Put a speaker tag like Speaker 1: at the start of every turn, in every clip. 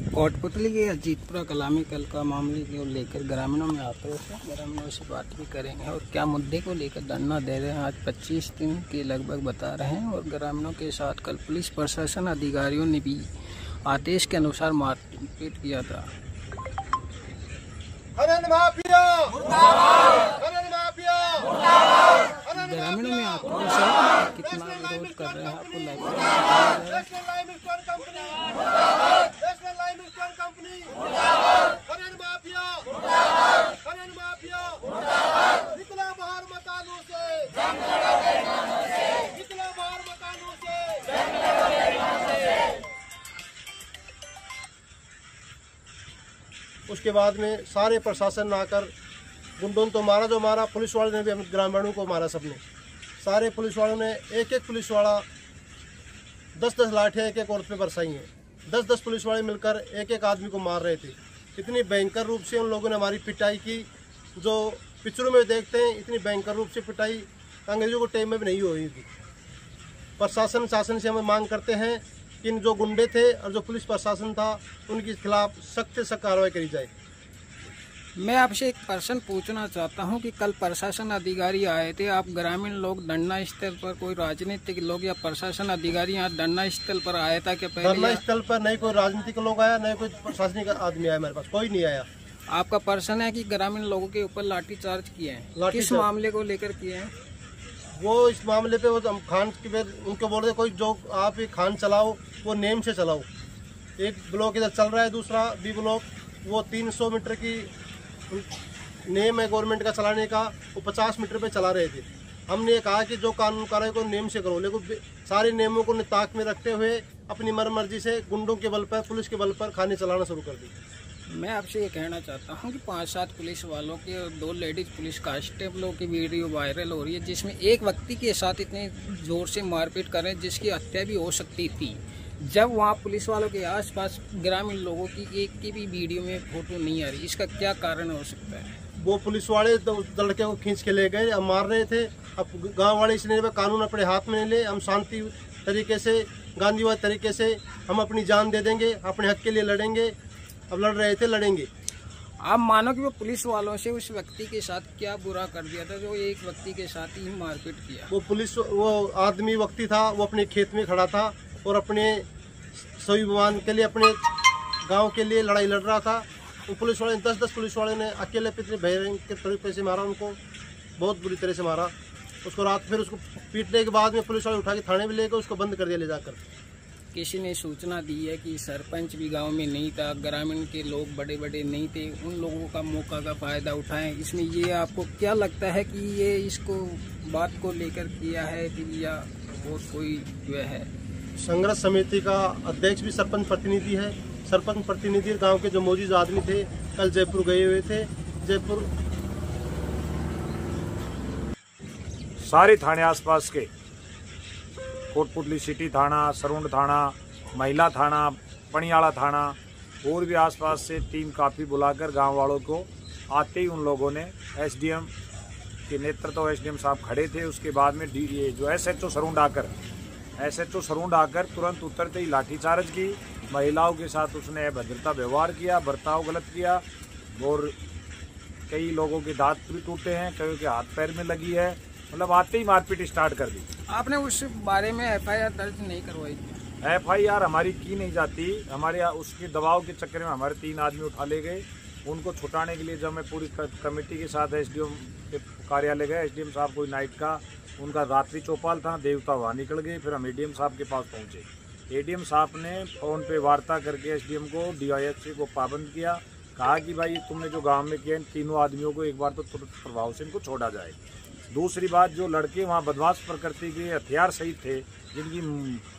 Speaker 1: कोटपुतली के अजीतपुरा कलामी कल का मामले को लेकर ग्रामीणों में आक्रोश है। ग्रामीणों से बात भी करेंगे और क्या मुद्दे को लेकर धरना दे रहे हैं। आज 25 दिन के लगभग बता रहे हैं और ग्रामीणों के साथ कल पुलिस प्रशासन अधिकारियों ने भी आदेश के अनुसार मारपीट किया था। ग्रामीणों में आक्रोश है, कितना विरोध कर रहे हैं आपको
Speaker 2: उसके बाद में सारे प्रशासन आकर गुंडों तो मारा, जो मारा पुलिस वाले ने भी हम ग्रामीणों को मारा। सबने सारे पुलिस वालों ने एक पुलिस वाला 10 लाठियाँ एक औरत पे बरसाई हैं। 10 पुलिस वाले मिलकर एक आदमी को मार रहे थे। इतनी भयंकर रूप से उन लोगों ने हमारी पिटाई की, जो पिक्चरों में देखते हैं इतनी भयंकर रूप से पिटाई अंग्रेजों के टाइम में भी नहीं हुई थी। प्रशासन शासन से हम मांग करते हैं कि इन जो गुंडे थे और जो पुलिस प्रशासन था उनके खिलाफ सख्त से सख्त कार्रवाई करी जाए।
Speaker 1: मैं आपसे एक प्रश्न पूछना चाहता हूं कि कल प्रशासन अधिकारी आए थे, आप ग्रामीण लोग धरना स्थल पर, कोई राजनीतिक लोग या प्रशासन अधिकारी यहाँ धरना स्थल पर आया था क्या?
Speaker 2: धरना स्थल पर नहीं कोई राजनीतिक लोग आया, नहीं कोई प्रशासनिक आदमी आया, मेरे पास कोई नहीं आया।
Speaker 1: आपका प्रश्न है कि ग्रामीण लोगों के ऊपर लाठीचार्ज किए हैं, किस मामले को लेकर किए हैं?
Speaker 2: वो इस मामले पे वो खान के उनको बोल रहे कोई जो आप ये खान चलाओ वो नेम से चलाओ। एक ब्लॉक इधर चल रहा है, दूसरा बी ब्लॉक, वो 300 मीटर की नेम है गवर्नमेंट का चलाने का, वो 50 मीटर पे चला रहे थे। हमने ये कहा कि जो कानून कार्रवाई को नेम से करो, लेकिन सारे नियमों को ताक में रखते हुए अपनी मर्जी से गुंडों के बल पर, पुलिस के बल पर खाने चलाना शुरू कर दी।
Speaker 1: मैं आपसे ये कहना चाहता हूँ कि 5-7 पुलिस वालों के और 2 लेडीज पुलिस कांस्टेबलों की वीडियो वायरल हो रही है, जिसमें एक व्यक्ति के साथ इतने जोर से मारपीट कर रहे हैं जिसकी हत्या भी हो सकती थी। जब वहाँ पुलिस वालों के आसपास ग्रामीण लोगों की एक की भी वीडियो में फोटो नहीं आ रही, इसका क्या कारण हो सकता है?
Speaker 2: वो पुलिस वाले तो लड़के को खींच के ले गए, अब मार रहे थे। अब गांव वाले इसलिए कानून अपने हाथ में ले, हम शांति तरीके से, गांधीवादी तरीके से हम अपनी जान दे देंगे, अपने हक के लिए लड़ेंगे। अब लड़ रहे थे, लड़ेंगे।
Speaker 1: आप मानो कि वो पुलिस वालों से उस व्यक्ति के साथ क्या बुरा कर दिया था जो एक व्यक्ति के साथ ही मारपीट किया?
Speaker 2: वो आदमी व्यक्ति था, वो अपने खेत में खड़ा था और अपने स्वाभिमान के लिए, अपने गांव के लिए लड़ाई लड़ रहा था। वो पुलिस वाले 10 पुलिस वाले ने अकेले इतने भयंकर तरीके से मारा, उनको बहुत बुरी तरह से मारा। उसको रात फिर उसको पीटने के बाद में पुलिस वाले उठा के थाने में ले गए, उसको बंद कर दिया ले जाकर।
Speaker 1: किसी ने सूचना दी है कि सरपंच भी गांव में नहीं था, ग्रामीण के लोग बड़े नहीं थे, उन लोगों का मौका का फायदा उठाएं। इसमें ये आपको क्या लगता है कि ये इसको बात को लेकर किया है या और कोई जो है?
Speaker 2: संघर्ष समिति का अध्यक्ष भी सरपंच प्रतिनिधि है। सरपंच प्रतिनिधि गांव के जो मौजूद आदमी थे कल जयपुर गए हुए थे। जयपुर
Speaker 3: सारे थाने आसपास के, कोटपुतली सिटी थाना, सरुंड थाना, महिला थाना, पणियाला थाना और भी आसपास से टीम काफ़ी बुलाकर गांव वालों को आते ही उन लोगों ने एसडीएम के नेतृत्व, एसडीएम साहब खड़े थे। उसके बाद में ये जो एसएचओ सरुंड आकर तुरंत उतरते ही लाठीचार्ज की। महिलाओं के साथ उसने अभद्रता व्यवहार किया, बर्ताव गलत किया और कई लोगों के दांत भी टूटे हैं, कई के हाथ पैर में लगी है। मतलब आते ही मारपीट स्टार्ट कर दी।
Speaker 1: आपने उस बारे में एफआईआर दर्ज नहीं करवाई?
Speaker 3: एफआईआर हमारी की नहीं जाती। हमारे उसके दबाव के चक्कर में हमारे 3 आदमी उठा ले गए। उनको छुटाने के लिए जब मैं पूरी कमेटी के साथ एसडीएम के कार्यालय गए, एसडीएम साहब कोई नाइट का उनका रात्रि चौपाल था, देवता वहाँ निकल गए। फिर हम एडीएम साहब के पास पहुँचे। एडीएम साहब ने फ़ोन पे वार्ता करके एसडीएम को, डीवाईएसपी को पाबंद किया। कहा कि भाई तुमने जो गाँव में किया इन तीनों आदमियों को एक बार तो तुरंत प्रभाव से इनको छोड़ा जाए। दूसरी बात, जो लड़के वहाँ बदमाश प्रकृति के हथियार सहित थे, जिनकी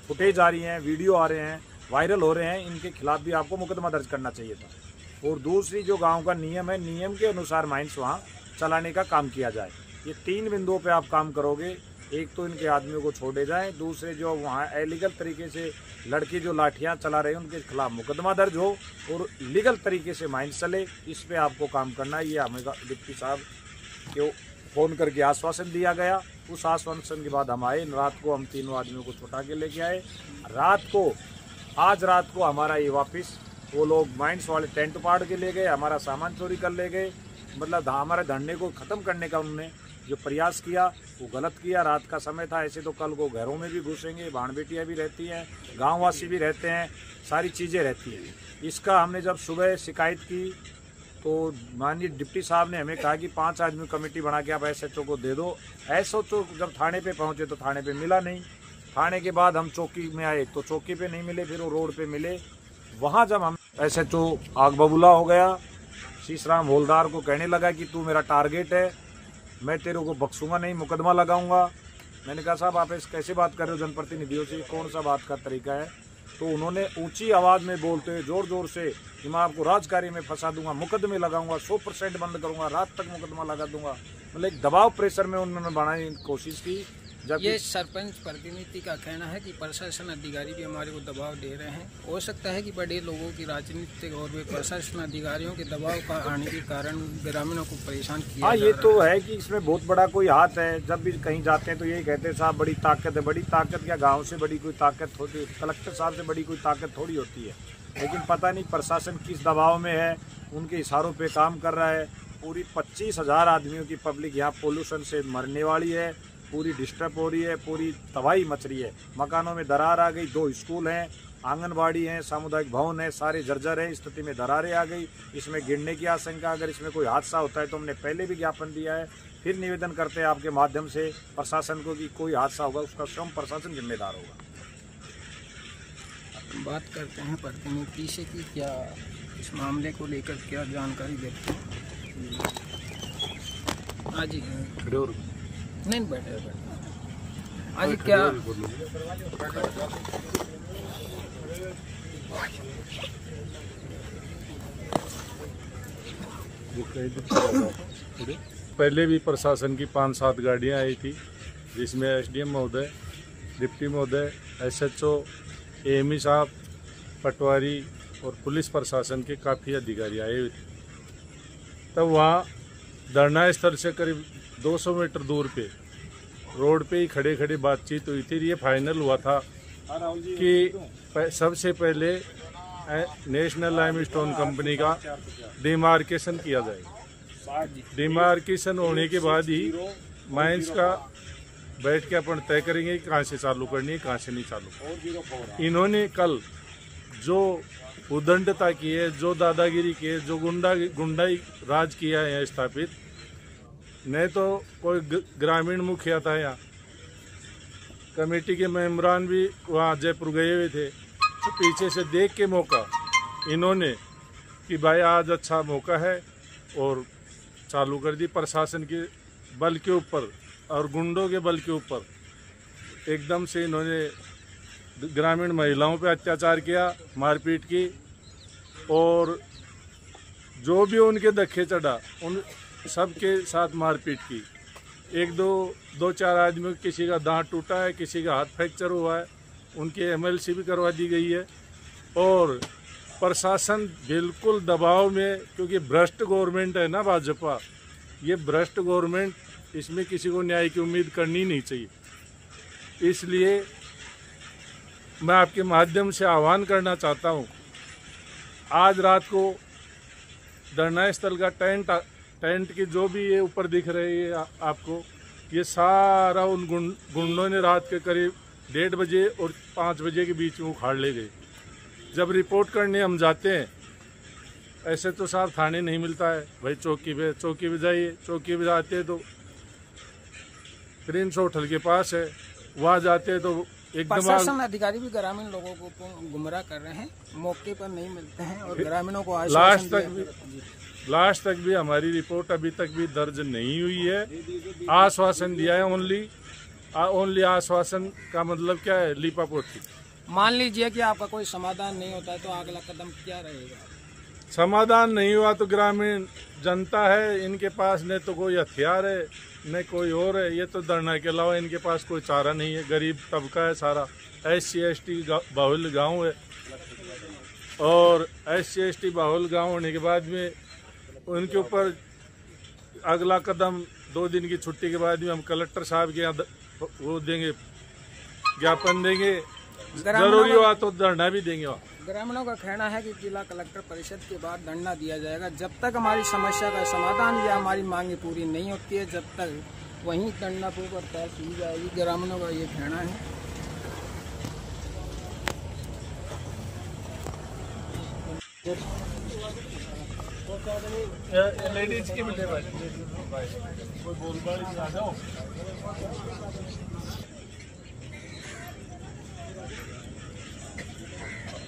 Speaker 3: फुटेज आ रही हैं, वीडियो आ रहे हैं, वायरल हो रहे हैं, इनके खिलाफ भी आपको मुकदमा दर्ज करना चाहिए था। और दूसरी, जो गांव का नियम है, नियम के अनुसार माइंस वहाँ चलाने का काम किया जाए। ये 3 बिंदुओं पे आप काम करोगे। एक तो इनके आदमियों को छोड़े जाएं, दूसरे जो वहाँ इलीगल तरीके से लड़के जो लाठियाँ चला रहे हैं उनके खिलाफ मुकदमा दर्ज हो और लीगल तरीके से माइंस चले। इस पे आपको काम करना है। ये हमें डिप्टी साहब के फ़ोन करके आश्वासन दिया गया। उस आश्वासन के बाद हम आए। रात को हम तीनों आदमियों को छुटा के लेके आए। आज रात को हमारा ये वापस वो लोग माइंस वाले टेंट उपाड़ के ले गए, हमारा सामान चोरी कर ले गए। मतलब हमारे धरने को ख़त्म करने का उन्होंने जो प्रयास किया वो गलत किया। रात का समय था, ऐसे तो कल को घरों में भी घुसेंगे, बाण बेटियाँ भी रहती हैं, गाँववासी भी रहते हैं, सारी चीज़ें रहती हैं। इसका हमने जब सुबह शिकायत की तो माननीय डिप्टी साहब ने हमें कहा कि 5 आदमी कमेटी बना के आप SHO को दे दो। SHO जब थाने पे पहुंचे तो थाने पे मिला नहीं। थाने के बाद हम चौकी में आए तो चौकी पे नहीं मिले, फिर वो रोड पे मिले। वहाँ जब हम SHO आग बबूला हो गया, शीशराम हवलदार को कहने लगा कि तू मेरा टारगेट है, मैं तेरे को बख्शूंगा नहीं, मुकदमा लगाऊंगा। मैंने कहा साहब आप ऐसे कैसे बात कर रहे हो जनप्रतिनिधियों से, कौन सा बात का तरीका है? तो उन्होंने ऊंची आवाज़ में बोलते हुए जोर जोर से कि मैं आपको राजकार्य में फंसा दूंगा, मुकदमे लगाऊंगा, 100% बंद करूंगा, रात तक मुकदमा लगा दूंगा। मतलब एक दबाव प्रेशर में उन्होंने बनाने की कोशिश की। जब
Speaker 1: ये सरपंच प्रतिनिधि का कहना है कि प्रशासन अधिकारी भी हमारे को दबाव दे रहे हैं। हो सकता है कि बड़े लोगों की राजनीतिक और वे प्रशासन अधिकारियों के दबाव का आने के कारण ग्रामीणों को परेशान किया।
Speaker 3: हाँ, ये तो है कि इसमें बहुत बड़ा कोई हाथ है। जब भी कहीं जाते हैं तो यही कहते हैं साहब बड़ी ताकत है। बड़ी ताकत क्या, गाँव से बड़ी कोई ताकत होती है, कलेक्टर साहब से बड़ी कोई ताकत थोड़ी होती है। लेकिन पता नहीं प्रशासन किस दबाव में है, उनके इशारों पे काम कर रहा है। पूरी 25,000 आदमियों की पब्लिक यहाँ पोल्यूशन से मरने वाली है, पूरी डिस्टर्ब हो रही है, पूरी तबाही मच रही है। मकानों में दरार आ गई, 2 स्कूल हैं, आंगनबाड़ी हैं, सामुदायिक भवन है, सारे जर्जर हैं, स्थिति में दरारें आ गई। इसमें गिरने की आशंका, अगर इसमें कोई हादसा होता है तो हमने पहले भी ज्ञापन दिया है। फिर निवेदन करते हैं आपके माध्यम से प्रशासन को कि कोई हादसा होगा उसका स्वयं प्रशासन जिम्मेदार होगा।
Speaker 1: बात करते हैं प्रतिनिधि से कि क्या इस मामले को लेकर क्या जानकारी देते हैं। हाँ जी, नहीं बैठे आज क्या
Speaker 4: पहले भी प्रशासन की 5-7 गाड़ियां आई थी, जिसमें SDM महोदय, डिप्टी महोदय, SHO, AME साहब, पटवारी और पुलिस प्रशासन के काफ़ी अधिकारी आए हुए थे। तब वहाँ धरना स्थल से करीब 200 मीटर दूर पे रोड पे ही खड़े खड़े बातचीत हुई थी। ये फाइनल हुआ था कि सबसे पहले नेशनल लाइमस्टोन कंपनी का डिमार्केशन किया जाएगा। डिमार्केशन होने के बाद ही माइंस का बैठ के अपन तय करेंगे कि कहाँ से चालू करनी है, कहाँ से नहीं चालू। इन्होंने कल जो उदंडता की है, जो दादागिरी की है, जो गुंडाई राज किया है यहाँ स्थापित, नहीं तो कोई ग्रामीण मुखिया था यहाँ, कमेटी के मेंबरान भी वहाँ जयपुर गए हुए थे, तो पीछे से देख के मौका इन्होंने कि भाई आज अच्छा मौका है और चालू कर दी। प्रशासन के बल के ऊपर और गुंडों के बल के ऊपर एकदम से इन्होंने ग्रामीण महिलाओं पे अत्याचार किया, मारपीट की, और जो भी उनके धक्के चढ़ा उन सबके साथ मारपीट की। 1-2-4 आदमियों, किसी का दांत टूटा है, किसी का हाथ फ्रैक्चर हुआ है, उनकी MLC भी करवा दी गई है। और प्रशासन बिल्कुल दबाव में, क्योंकि भ्रष्ट गवर्नमेंट है ना भाजपा, ये भ्रष्ट गवर्नमेंट, इसमें किसी को न्याय की उम्मीद करनी नहीं चाहिए। इसलिए मैं आपके माध्यम से आह्वान करना चाहता हूँ, आज रात को धरना स्थल का टेंट की जो भी ये ऊपर दिख रही है आपको, ये सारा उन गुंडों ने रात के करीब 1:30 बजे और 5 बजे के बीच में उखाड़ ले गए। जब रिपोर्ट करने हम जाते हैं, ऐसे तो साहब थाने नहीं मिलता है, भाई चौकी पे जाइए। चौकी पे जाते हैं तो प्रिंस होटल के पास है, वहाँ जाते हैं तो एकदम
Speaker 1: प्रशासन अधिकारी भी ग्रामीण लोगों को गुमराह कर रहे हैं, मौके पर नहीं मिलते हैं और ग्रामीणों को
Speaker 4: लास्ट तक भी हमारी रिपोर्ट अभी तक भी दर्ज नहीं हुई है। आश्वासन दिया है, ओनली आश्वासन का मतलब क्या है, लीपापोती।
Speaker 1: मान लीजिए कि आपका कोई समाधान नहीं होता है तो अगला कदम क्या रहेगा?
Speaker 4: समाधान नहीं हुआ तो ग्रामीण जनता है, इनके पास न तो कोई हथियार है न कोई और है, ये तो धरना के अलावा इनके पास कोई चारा नहीं है। गरीब तबका है सारा, SC/ST बाहुल गांव है, और SC/ST बाहुल गांव होने के बाद में उनके ऊपर अगला कदम 2 दिन की छुट्टी के बाद में हम कलेक्टर साहब के यहाँ वो देंगे, ज्ञापन देंगे, जरूरी हुआ तो धरना भी देंगे वहाँ।
Speaker 1: ग्रामीणों का कहना है कि जिला कलेक्टर परिषद के बाद धरना दिया जाएगा जब तक हमारी समस्या का समाधान या हमारी मांगे पूरी नहीं होती है, जब तक वहीं धरना पर हड़ताल की जाएगी। ग्रामीणों का ये कहना है।
Speaker 4: लेडीज की मिले कोई बोलबाड़ी आ जाओ।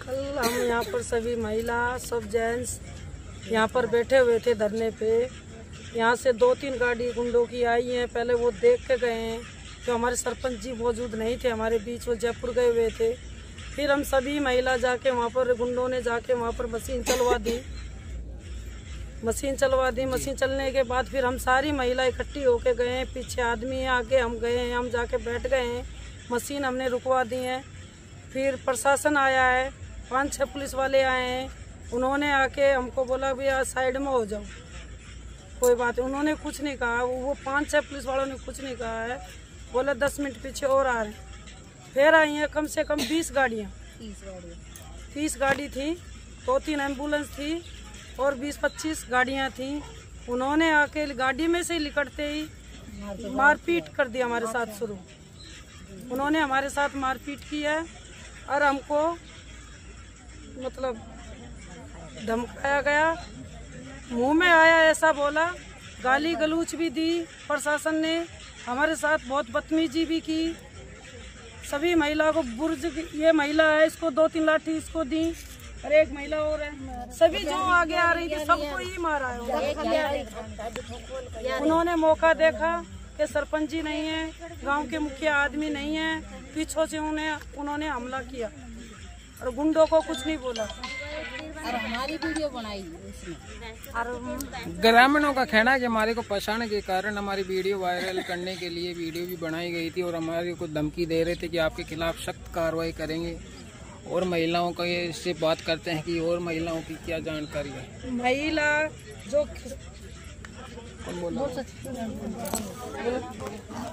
Speaker 5: कल हम यहाँ पर सभी महिला सब जेंट्स यहाँ पर बैठे हुए थे धरने पे। यहाँ से 2-3 गाड़ी गुंडों की आई हैं। पहले वो देख के गए हैं, जो हमारे सरपंच जी मौजूद नहीं थे हमारे बीच, वो जयपुर गए हुए थे। फिर हम सभी महिला जाके वहाँ पर गुंडों ने जाके वहाँ पर मशीन चलवा दी। मशीन चलने के बाद फिर हम सारी महिला इकट्ठी होके गए हैं। पीछे आदमी है, आगे हम गए हैं, हम जाके बैठ गए हैं। मशीन हमने रुकवा दी है। फिर प्रशासन आया है, 5-6 पुलिस वाले आए हैं। उन्होंने आके हमको बोला भैया साइड में हो जाओ, कोई बात नहीं। उन्होंने कुछ नहीं कहा, वो 5-6 पुलिस वालों ने कुछ नहीं कहा है। बोले 10 मिनट पीछे और आ रहे हैं। फिर आई हैं कम से कम 20 गाड़ियाँ, 30 गाड़ी थी, 2-3 एम्बुलेंस थी और 20-25 गाड़ियाँ थी। उन्होंने आके गाड़ी में से लिकड़ते ही मारपीट कर दी हमारे साथ शुरू। उन्होंने हमारे साथ मारपीट की है और हमको मतलब धमकाया गया, मुंह में आया ऐसा बोला, गाली गलौज भी दी। प्रशासन ने हमारे साथ बहुत बदतमीजी भी की। सभी महिला को बुर्ज, ये महिला है इसको 2-3 लाठी इसको दी और एक महिला और है। सभी जो आगे आ रही थी सबको ही मारा है। उन्होंने मौका देखा कि सरपंच जी नहीं है, गांव के मुखिया आदमी नहीं है, पीछों से उन्होंने हमला किया और गुंडों को कुछ नहीं बोला
Speaker 6: और हमारी वीडियो बनाई उसने।
Speaker 1: ग्रामीणों का कहना है कि हमारे को फंसाने के कारण हमारी वीडियो वायरल करने के लिए वीडियो भी बनाई गई थी और हमारे को धमकी दे रहे थे कि आपके खिलाफ सख्त कार्रवाई करेंगे। और महिलाओं का ये इससे बात करते हैं कि और महिलाओं की क्या जानकारी है।
Speaker 5: महिला जो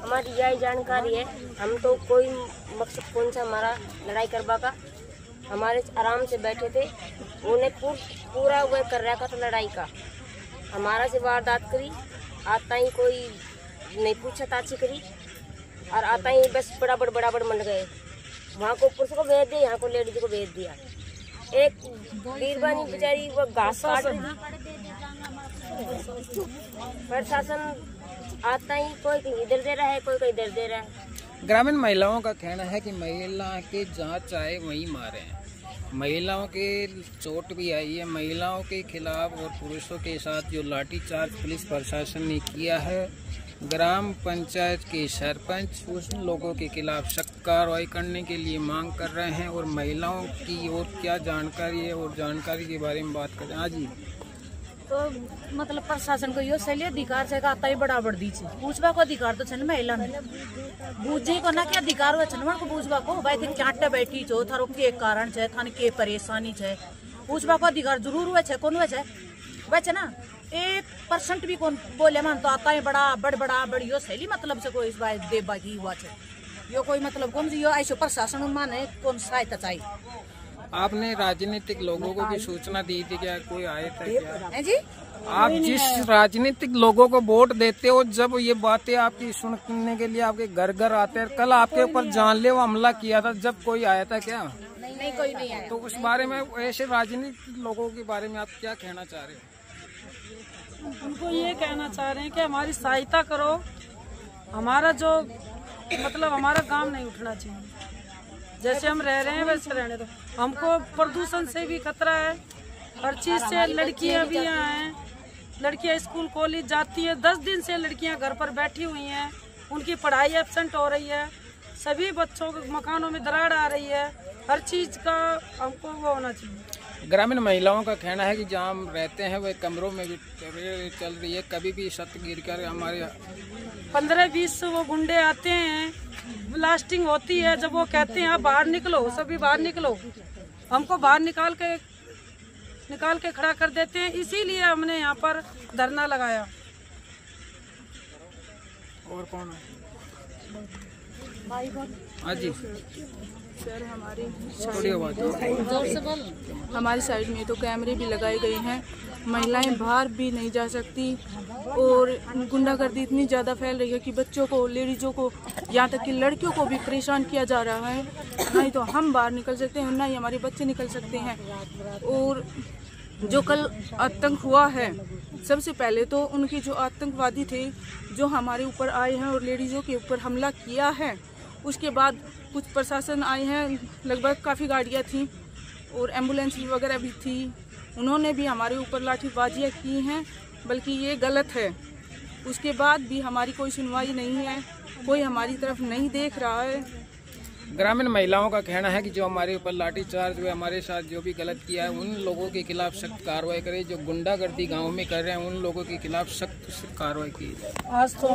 Speaker 7: हमारी यही जानकारी है, हम तो कोई मकसद कौन सा हमारा लड़ाई करवा का, हमारे आराम से बैठे थे। उन्हें पूरा वह कर रखा था लड़ाई का, हमारा से वारदात करी। आता ही कोई नहीं पूछा ताची करी और आता ही बस बराबर मंड गए। वहाँ को पुरुष को भेज दिया, यहाँ को लेडीज को भेज दिया। एक बीरबानी बेचारी वो घास काट रही थी। प्रशासन आता ही कोई इधर दे रहा है, कोई इधर दे रहा है।
Speaker 1: ग्रामीण महिलाओं का कहना है कि महिला के जहाँ चाहे वहीं मारे हैं। महिलाओं के चोट भी आई है। महिलाओं के खिलाफ और पुरुषों के साथ जो लाठीचार्ज पुलिस प्रशासन ने किया है, ग्राम पंचायत के सरपंच उन लोगों के खिलाफ सख्त कार्रवाई करने के लिए मांग कर रहे हैं। और महिलाओं की और क्या जानकारी है और जानकारी के बारे में बात करें। हाँ जी,
Speaker 6: तो मतलब प्रशासन को यो शैली अधिकार से आता ही बराबर दी पूछवा को अधिकार तो छन महिला ने बूझे को ना क्या अधिकार हुआ छन को बूझवा को भाई थे चाटे बैठी छो थारो के कारण छे थाने के परेशानी छे पूछवा को अधिकार जरूर हुए छे कौन हुए छे वैसे ना 1% भी कौन बोले मन तो आता है बड़ा यो शैली मतलब से कोई इस बात दे बाकी हुआ छे यो कोई मतलब कौन यो ऐसे प्रशासन माने कौन सहायता चाहिए।
Speaker 1: आपने राजनीतिक लोगों को भी सूचना दी थी क्या कोई आए थे क्या?
Speaker 6: जी
Speaker 1: आप जिस राजनीतिक लोगों को वोट देते हो जब ये बातें आपकी सुनने के लिए आपके घर आते हैं, कल आपके ऊपर जानलेवा हमला किया था, जब कोई आया था क्या?
Speaker 6: नहीं कोई नहीं आया।
Speaker 1: तो उस बारे में ऐसे राजनीतिक लोगों के बारे में आप क्या कहना चाह रहे हो?
Speaker 5: उनको ये कहना चाह रहे हैं कि हमारी सहायता करो, हमारा जो मतलब हमारा काम नहीं उठना चाहिए, जैसे हम रह रहे हैं वैसे रहने दो। हमको प्रदूषण से भी खतरा है, हर चीज से। लड़कियां भी यहाँ हैं, लड़कियां स्कूल कॉलेज जाती है, 10 दिन से लड़कियां घर पर बैठी हुई हैं, उनकी पढ़ाई एब्सेंट हो रही है, सभी बच्चों के मकानों में दरार आ रही है, हर चीज का हमको वो होना चाहिए।
Speaker 1: ग्रामीण महिलाओं का कहना है कि जहाँ हम रहते हैं वह कमरों में भी चल रही है, कभी भी छत गिर कर हमारे
Speaker 5: 15-20 वो गुंडे आते हैं, ब्लास्टिंग होती है। जब वो कहते हैं आप बाहर निकलो, सभी बाहर निकलो, हमको बाहर निकाल के खड़ा कर देते हैं। इसीलिए हमने यहाँ पर धरना लगाया।
Speaker 1: और कौन है? हाँ जी,
Speaker 8: सर हमारी
Speaker 1: थोड़ी
Speaker 8: हमारी साइड में तो कैमरे भी लगाए गए हैं, महिलाएं बाहर भी नहीं जा सकती और गुंडागर्दी इतनी ज़्यादा फैल रही है कि बच्चों को, लेडीज़ों को, यहाँ तक कि लड़कियों को भी परेशान किया जा रहा है। नहीं तो हम बाहर निकल सकते हैं, ना ही हमारे बच्चे निकल सकते हैं। और जो कल आतंक हुआ है, सबसे पहले तो उनके जो आतंकवादी थे जो हमारे ऊपर आए हैं और लेडीज़ों के ऊपर हमला किया है, उसके बाद कुछ प्रशासन आए हैं, लगभग काफ़ी गाड़ियाँ थीं और एम्बुलेंस वगैरह भी थी, उन्होंने भी हमारे ऊपर लाठीबाजियाँ की हैं, बल्कि ये गलत है। उसके बाद भी हमारी कोई सुनवाई नहीं है, कोई हमारी तरफ नहीं देख रहा है।
Speaker 1: ग्रामीण महिलाओं का कहना है कि जो हमारे ऊपर लाठीचार्ज हुए, हमारे साथ जो भी गलत किया है, उन लोगों के खिलाफ सख्त कार्रवाई करे। जो गुंडागर्दी गांव में कर रहे हैं, उन लोगों के खिलाफ सख्त कार्रवाई की जाए।
Speaker 5: आज तो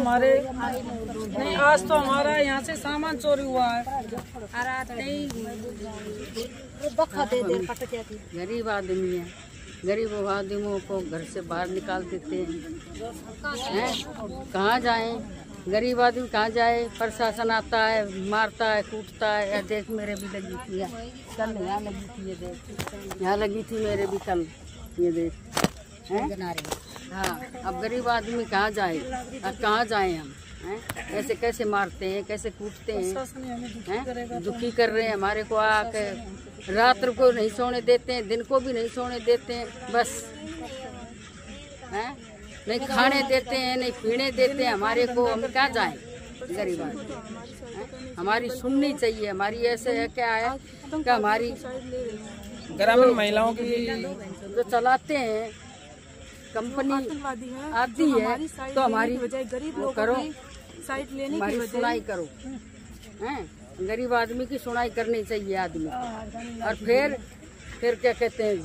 Speaker 5: हमारा यहाँ से सामान चोरी हुआ है।
Speaker 9: गरीब आदमी है, गरीब आदमियों को घर से बाहर निकाल देते हैं। कहाँ जाएं? गरीब आदमी कहाँ जाए? प्रशासन आता है, मारता है, कूटता है। या देख मेरे भी लगी थी, कल यहाँ लगी थी, ये देख यहाँ लगी थी मेरे भी कल, ये देख हैं। हाँ, अब गरीब आदमी कहाँ जाए? अब कहाँ जाए हम? ऐसे कैसे मारते हैं, कैसे कूटते हैं, दुखी कर रहे हैं हमारे को। आके रात को नहीं सोने देते हैं, दिन को भी नहीं सोने देते हैं, बस हैं, नहीं खाने देते हैं, नहीं पीने देते हैं हमारे को। हम क्या जाएं? गरीब आदमी हमारी सुननी चाहिए। हमारी ऐसे है क्या है कि हमारी
Speaker 1: ग्रामीण महिलाओं की
Speaker 9: जो चलाते हैं कंपनी आती है तो हमारी
Speaker 8: गरीब
Speaker 9: वो करो,
Speaker 8: साइड लेने
Speaker 9: हमारी
Speaker 8: की
Speaker 9: सुनाई करो। हैं, गरीब आदमी की सुनाई करनी चाहिए आदमी। और फिर क्या कहते हैं,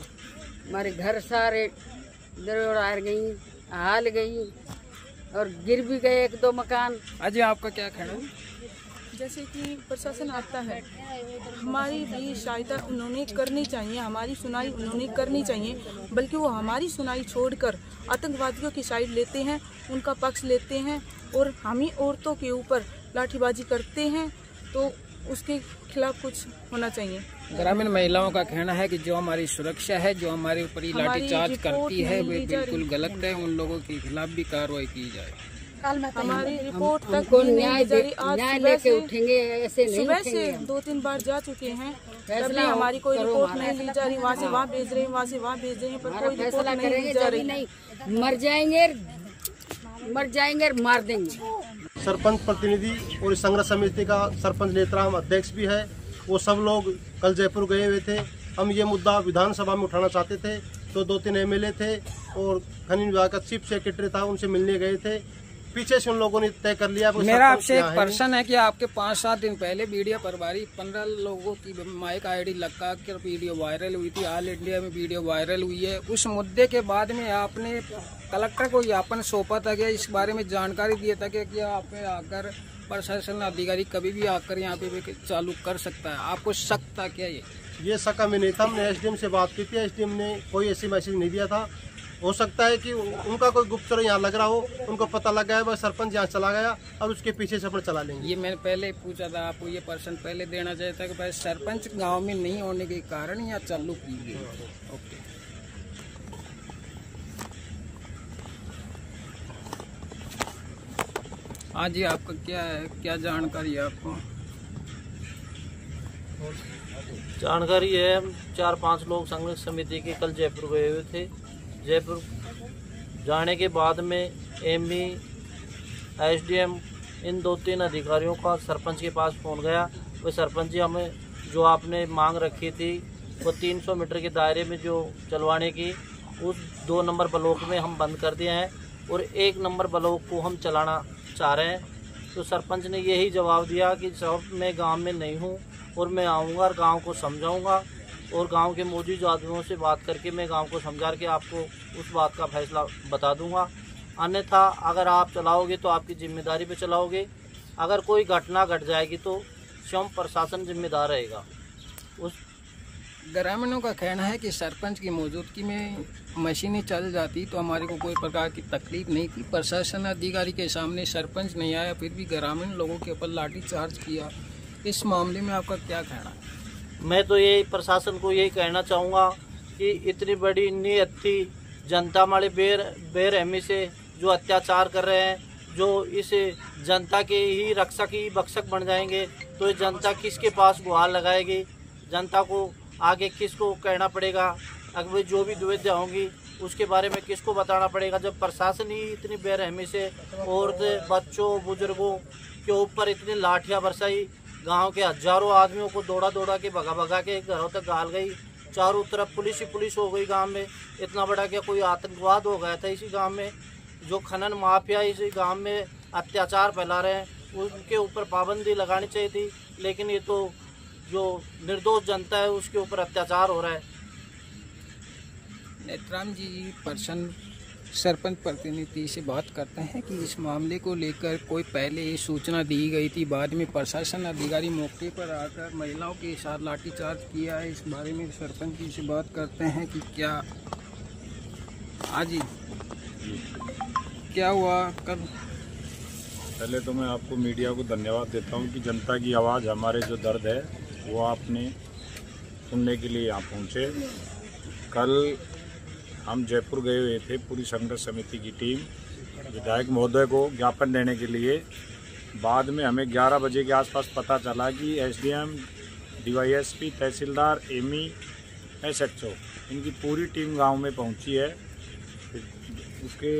Speaker 9: हमारे घर सारे दर गई, हाल गई और गिर भी गए 1-2 मकान।
Speaker 1: अजय आपका क्या कहना है?
Speaker 8: जैसे कि प्रशासन आता है, हमारी भी सहायता उन्होंने करनी चाहिए, हमारी सुनाई उन्होंने करनी चाहिए, बल्कि वो हमारी सुनाई छोड़कर आतंकवादियों की साइड लेते हैं, उनका पक्ष लेते हैं और हम ही औरतों के ऊपर लाठीबाजी करते हैं, तो उसके खिलाफ कुछ होना चाहिए।
Speaker 1: ग्रामीण महिलाओं का कहना है कि जो हमारी सुरक्षा है, जो हमारे ऊपर ही लाठीचार्ज करती है, वे बिल्कुल गलत है। उन लोगों के खिलाफ भी कार्रवाई की जाए।
Speaker 8: हमारी रिपोर्ट तक
Speaker 9: न्याय लेके उठेंगे, ऐसे नहीं
Speaker 8: सुबह से 2-3 बार जा चुके हैं, तभी हमारी कोई रिपोर्ट नहीं ली जा रही। वहाँ से वहाँ भेज रहे हैं, वहाँ से वहाँ भेज रहे हैं, पर कोई रिपोर्ट नहीं ली जा रही।
Speaker 9: नहीं मर जाएंगे, मार देंगे।
Speaker 2: सरपंच प्रतिनिधि और इस संघर्ष समिति का सरपंच नेत्राम अध्यक्ष भी है, वो सब लोग कल जयपुर गए हुए थे। हम ये मुद्दा विधानसभा में उठाना चाहते थे, तो 2-3 एमएलए थे और खनन विभाग का चीफ सेक्रेटरी था, उनसे मिलने गए थे। पीछे से उन लोगों ने तय कर लिया।
Speaker 1: मेरा आपसे एक प्रश्न है कि आपके 5-7 दिन पहले वीडियो प्रभारी 15 लोगों की माइक आईडी लगा कर वीडियो वायरल हुई थी, ऑल इंडिया में वीडियो वायरल हुई है। उस मुद्दे के बाद में आपने कलेक्टर को ज्ञापन सौंपा था, क्या इस बारे में जानकारी दिया था कि आपने आकर प्रशासन अधिकारी कभी भी आकर यहाँ पे चालू कर सकता है? आपको शक था क्या? ये
Speaker 2: शक हमें नहीं था। हमने एसडीएम से बात की थी, एसडीएम ने कोई ऐसी मैसेज नहीं दिया था। हो सकता है कि उनका कोई गुप्तचर यहाँ लग रहा हो, उनको पता लग गया, बस सरपंच यहाँ चला गया और उसके पीछे से अपन चला लेंगे।
Speaker 1: ये मैंने पहले पूछा था, आपको ये पर्सन पहले देना चाहिए था कि भाई सरपंच गांव में नहीं होने के कारण यहाँ चालू की गई। ओके, हाँ जी, आपका क्या है, क्या जानकारी है आपको?
Speaker 10: जानकारी है, 4-5 लोग संघर्ष समिति के कल जयपुर गए हुए थे। जयपुर जाने के बाद में एमई, एसडीएम, इन 2-3 अधिकारियों का सरपंच के पास फ़ोन गया। वो सरपंच जी, हमें जो आपने मांग रखी थी वो 300 मीटर के दायरे में जो चलवाने की, उस 2 नंबर ब्लॉक में हम बंद कर दिए हैं और 1 नंबर ब्लॉक को हम चलाना चाह रहे हैं। तो सरपंच ने यही जवाब दिया कि साहब मैं गांव में नहीं हूं और मैं आऊंगा और गांव को समझाऊंगा और गांव के मौजूद आदमियों से बात करके मैं गांव को समझा के आपको उस बात का फैसला बता दूंगा। अन्यथा अगर आप चलाओगे तो आपकी जिम्मेदारी पे चलाओगे, अगर कोई घटना घट जाएगी तो स्वयं प्रशासन जिम्मेदार रहेगा। उस
Speaker 1: ग्रामीणों का कहना है कि सरपंच की मौजूदगी में मशीनें चल जाती तो हमारे को कोई प्रकार की तकलीफ नहीं थी। प्रशासन अधिकारी के सामने सरपंच नहीं आया, फिर भी ग्रामीण लोगों के ऊपर लाठीचार्ज किया। इस मामले में आपका क्या कहना है?
Speaker 10: मैं तो यही प्रशासन को यही कहना चाहूँगा कि इतनी बड़ी नियति जनता हमारे बेरहमी से जो अत्याचार कर रहे हैं, जो इस जनता के ही रक्षक ही बक्षक बन जाएंगे, तो ये जनता किसके पास गुहार लगाएगी? जनता को आगे किसको कहना पड़ेगा? अगर जो भी दुविधा होंगी उसके बारे में किसको बताना पड़ेगा? जब प्रशासन ही इतनी बेरहमी से औरतें, बच्चों, बुजुर्गों के ऊपर इतनी लाठियाँ बरसाई, गांव के हजारों आदमियों को दौड़ा के भगा के घरों तक गाल गई, चारों तरफ पुलिस ही पुलिस हो गई गांव में। इतना बड़ा क्या कोई आतंकवाद हो गया था इसी गांव में? जो खनन माफिया इसी गांव में अत्याचार फैला रहे हैं, उनके ऊपर पाबंदी लगानी चाहिए थी, लेकिन ये तो जो निर्दोष जनता है उसके ऊपर अत्याचार हो रहा है।
Speaker 1: नेत्राम जी सरपंच प्रतिनिधि से बात करते हैं कि इस मामले को लेकर कोई पहले ये सूचना दी गई थी, बाद में प्रशासन अधिकारी मौके पर आकर महिलाओं के साथ लाठीचार्ज किया है। इस बारे में सरपंच जी से बात करते हैं कि क्या आज क्या हुआ कल?
Speaker 3: पहले तो मैं आपको मीडिया को धन्यवाद देता हूं कि जनता की आवाज़, हमारे जो दर्द है वो आपने सुनने के लिए यहाँ पहुँचे। कल हम जयपुर गए हुए थे, पूरी संघर्ष समिति की टीम, विधायक महोदय को ज्ञापन देने के लिए। बाद में हमें 11 बजे के आसपास पता चला कि एसडीएम, डीवाईएसपी, तहसीलदार, एमई, एसएचओ, इनकी पूरी टीम गांव में पहुंची है। उसके